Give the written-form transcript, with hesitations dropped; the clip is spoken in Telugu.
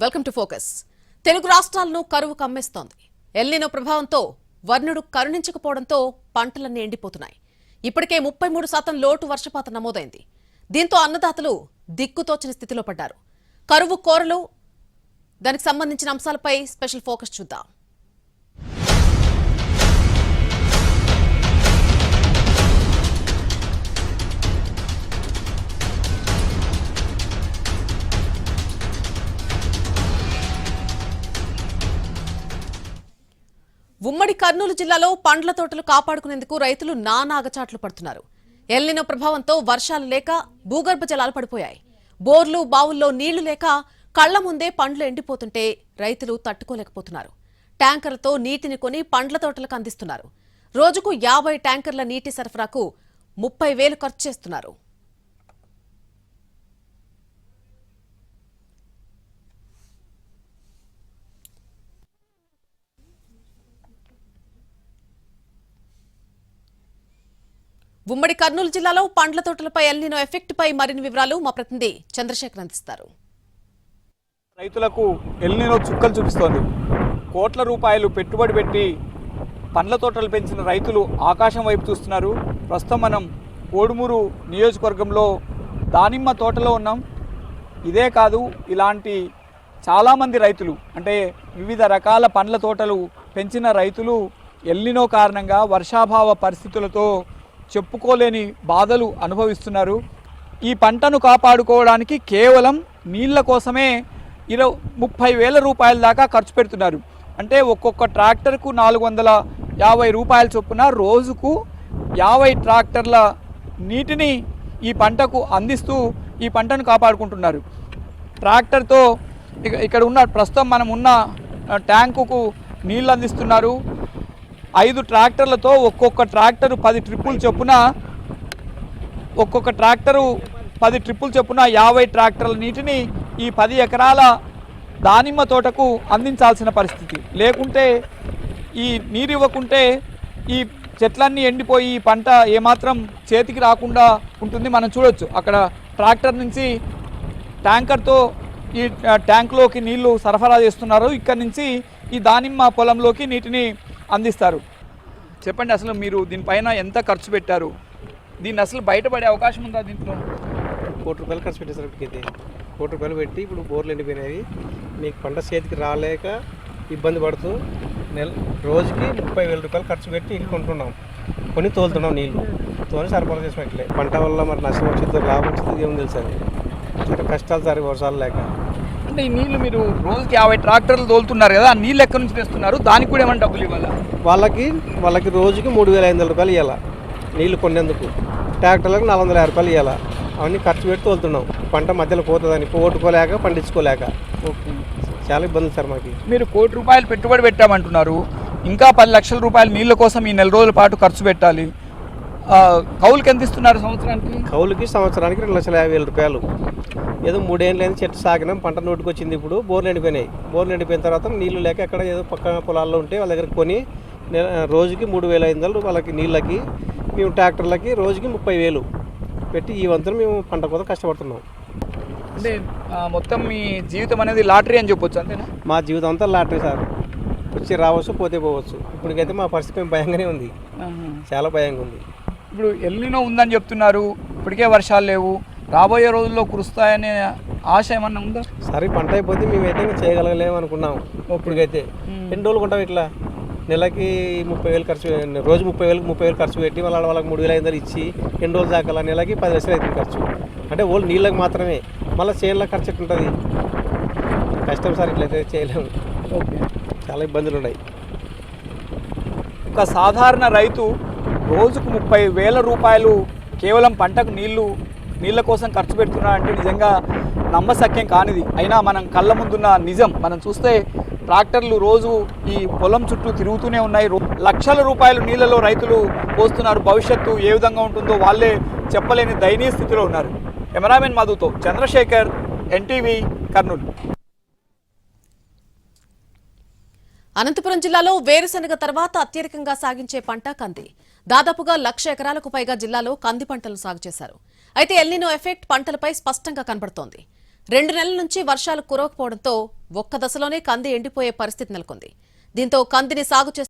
Welcome to focus. తెలుగు రాష్ట్రాలను కరువు కమ్మేస్తోంది. ఎల్నినో ప్రభావంతో వర్ణుడు కరుణించకపోవడంతో పంటలన్నీ ఎండిపోతున్నాయి. ఇప్పటికే 33% లోటు వర్షపాతం నమోదైంది. దీంతో అన్నదాతలు దిక్కుతోచని స్థితిలో పడ్డారు. కరువు కోరలు దానికి సంబంధించిన అంశాలపై స్పెషల్ ఫోకస్ చూద్దాం. ఉమ్మడి కర్నూలు జిల్లాలో పండ్ల తోటలు కాపాడుకునేందుకు రైతులు నానాగచాట్లు పడుతున్నారు. ఎల్నినో ప్రభావంతో వర్షాలు లేక భూగర్భ జలాలు పడిపోయాయి. బోర్లు బావుల్లో నీళ్లు లేక కళ్ల ముందే పండ్లు ఎండిపోతుంటే రైతులు తట్టుకోలేకపోతున్నారు. ట్యాంకర్లతో నీటిని కొని పండ్ల తోటలకు అందిస్తున్నారు. రోజుకు 50 ట్యాంకర్ల నీటి సరఫరాకు 30,000 ఖర్చు చేస్తున్నారు. ఉమ్మడి కర్నూలు జిల్లాలో పండ్ల తోటలపై ఎల్నినో ఎఫెక్ట్ పై మరిన్ని వివరాలు మా ప్రతినిధి చంద్రశేఖర్ అందిస్తారు. రైతులకు ఎల్నినో చుక్కలు చూపిస్తోంది. కోట్ల రూపాయలు పెట్టుబడి పెట్టి పండ్ల తోటలు పెంచిన రైతులు ఆకాశం వైపు చూస్తున్నారు. ప్రస్తుతం మనం కోడుమూరు నియోజకవర్గంలో దానిమ్మ తోటలో ఉన్నాం. ఇదే కాదు, ఇలాంటి చాలామంది రైతులు అంటే వివిధ రకాల పండ్ల తోటలు పెంచిన రైతులు ఎల్నినో కారణంగా వర్షాభావ పరిస్థితులతో చెప్పుకోలేని బాధలు అనుభవిస్తున్నారు. ఈ పంటను కాపాడుకోవడానికి కేవలం నీళ్ల కోసమే 30,000 రూపాయల దాకా ఖర్చు పెడుతున్నారు. అంటే ఒక్కొక్క ట్రాక్టర్కు 450 రూపాయల చొప్పున రోజుకు 50 ట్రాక్టర్ల నీటిని ఈ పంటకు అందిస్తూ ఈ పంటను కాపాడుకుంటున్నారు. ట్రాక్టర్తో ఇక్కడ ఉన్న ప్రస్తుతం మనం ఉన్న ట్యాంకుకు నీళ్ళు అందిస్తున్నారు. 5 ట్రాక్టర్లతో ఒక్కొక్క ట్రాక్టరు 10 ట్రిప్పులు చొప్పున 50 ట్రాక్టర్ల నీటిని ఈ 10 ఎకరాల దానిమ్మ తోటకు అందించాల్సిన పరిస్థితి. లేకుంటే ఈ నీరు ఇవ్వకుంటే ఈ చెట్లన్నీ ఎండిపోయి ఈ పంట ఏమాత్రం చేతికి రాకుండా ఉంటుంది. మనం చూడొచ్చు, అక్కడ ట్రాక్టర్ నుంచి ట్యాంకర్తో ఈ ట్యాంకులోకి నీళ్లు సరఫరా చేస్తున్నారు. ఇక్కడ నుంచి ఈ దానిమ్మ పొలంలోకి నీటిని అందిస్తారు. చెప్పండి, అసలు మీరు దీనిపైన ఎంత ఖర్చు పెట్టారు? దీన్ని అసలు బయటపడే అవకాశం ఉందా? దీంట్లో 1 కోటి రూపాయలు ఖర్చు పెట్టేసరికి 1 కోటి రూపాయలు పెట్టి ఇప్పుడు బోర్లు ఎండిపోయినాయి. మీకు పంట చేతికి రాలేక ఇబ్బంది పడుతూ రోజుకి 30,000 రూపాయలు ఖర్చు పెట్టి ఇల్లు కొంటున్నాం, కొని తోలుతున్నాం. నీళ్ళు తోని సరఫరా చేసినట్లే పంట వల్ల మరి నష్టం వచ్చిందో లాభం వచ్చిందో ఏమో తెలుసు. అది కష్టాలు సరే వర్షాలు లేక. అంటే ఈ నీళ్లు మీరు రోజుకి 50 ట్రాక్టర్లు తోలుతున్నారు కదా, ఆ నీళ్ళు ఎక్కడి నుంచి తెస్తున్నారు? దానికి కూడా ఏమైనా డబ్బులు ఇవ్వాలా? వాళ్ళకి రోజుకి 3,500 రూపాయలు ఇవ్వాలా నీళ్లు కొనేందుకు. ట్రాక్టర్లకు 450 రూపాయలు ఇవ్వాలా. అవన్నీ ఖర్చు పెట్టి తోలుతున్నాం. పంట మధ్యలో పోతుందని పోగొట్టుకోలేక పండించుకోలేక చాలా ఇబ్బందులు సార్ మాకు. మీరు 1 కోటి రూపాయలు పెట్టుబడి పెట్టామంటున్నారు. ఇంకా 10 లక్షల రూపాయలు నీళ్ళ కోసం ఈ నెల రోజుల పాటు ఖర్చు పెట్టాలి. కౌలుకి ఎంత ఇస్తున్నారు సంవత్సరానికి? కౌలుకి సంవత్సరానికి 2,50,000 రూపాయలు. ఏదో 3 ఏళ్ళైనా చెట్టు సాగినాం, పంట నోటికి వచ్చింది. ఇప్పుడు బోర్లు ఎండిపోయినాయి. బోర్లు ఎండిపోయిన తర్వాత నీళ్లు లేక ఎక్కడ ఏదో పక్క పొలాల్లో ఉంటే వాళ్ళ దగ్గర కొని రోజుకి 3,500 వాళ్ళకి నీళ్ళకి, మేము ట్రాక్టర్లకి రోజుకి 30,000 పెట్టి ఈ వంతులు మేము పంట కోసం కష్టపడుతున్నాం. అంటే మొత్తం మీ జీవితం అనేది లాటరీ అని చెప్పొచ్చు, అంతేనా? మా జీవితం అంతా లాటరీ సార్. వచ్చి రావచ్చు, పోతే పోవచ్చు. ఇప్పటికైతే మా పరిస్థితి భయంగానే ఉంది, చాలా భయంగా ఉంది. ఇప్పుడు ఎల్నినో ఉందని చెప్తున్నారు, ఇప్పటికే వర్షాలు లేవు, రాబోయే రోజుల్లో కురుస్తాయనే ఆశ ఏమన్నా ఉందా? సరే పంట అయిపోతే మేమైతే చేయగలగలేము అనుకున్నాం. ఇప్పటికైతే ఎన్ని రోజులు కొంటాం ఇట్లా? నెలకి 30,000 ఖర్చు, రోజు 30,000 ఖర్చు పెట్టి వాళ్ళకి 3,500 ఇచ్చి ఎన్ని రోజులు దాకా నెలకి 10 లక్షలు అవుతుంది ఖర్చు. అంటే ఓన్లీ నీళ్ళకి మాత్రమే. మళ్ళీ చేనులకు ఖర్చు ఎట్లుంటుంది? కష్టం సార్, ఇట్లయితే చేయలేము. చాలా ఇబ్బందులు ఉన్నాయి. ఒక సాధారణ రైతు రోజుకు 30,000 రూపాయలు కేవలం పంటకు నీళ్ళ కోసం ఖర్చు పెడుతున్నారంటే నిజంగా నమ్మశక్యం కానిది. అయినా మనం కళ్ళ ముందున్న నిజం మనం చూస్తే ట్రాక్టర్లు రోజు ఈ పొలం చుట్టూ తిరుగుతూనే ఉన్నాయి. లక్షల రూపాయలు నీళ్ళలో రైతులు పోస్తున్నారు. భవిష్యత్తు ఏ విధంగా ఉంటుందో వాళ్ళే చెప్పలేని దయనీయ స్థితిలో ఉన్నారు. కెమెరామెన్ మధుతో చంద్రశేఖర్, ఎన్టీవీ, కర్నూలు. అనంతపురం జిల్లాలో వేరుశనగ తర్వాత అత్యధికంగా సాగించే పంట కంది. దాదాపుగా 1,00,000 ఎకరాలకు పైగా జిల్లాలో కంది పంటలు సాగు చేశారు. అయితే ఎల్నినో ఎఫెక్ట్ పంటలపై స్పష్టంగా కనబడుతోంది. 2 నెలల నుంచి వర్షాలు కురవకపోవడంతో ఒక్క దశలోనే కంది ఎండిపోయే పరిస్థితి నెలకొంది. దీంతో కందిని సాగు చేస్తున్న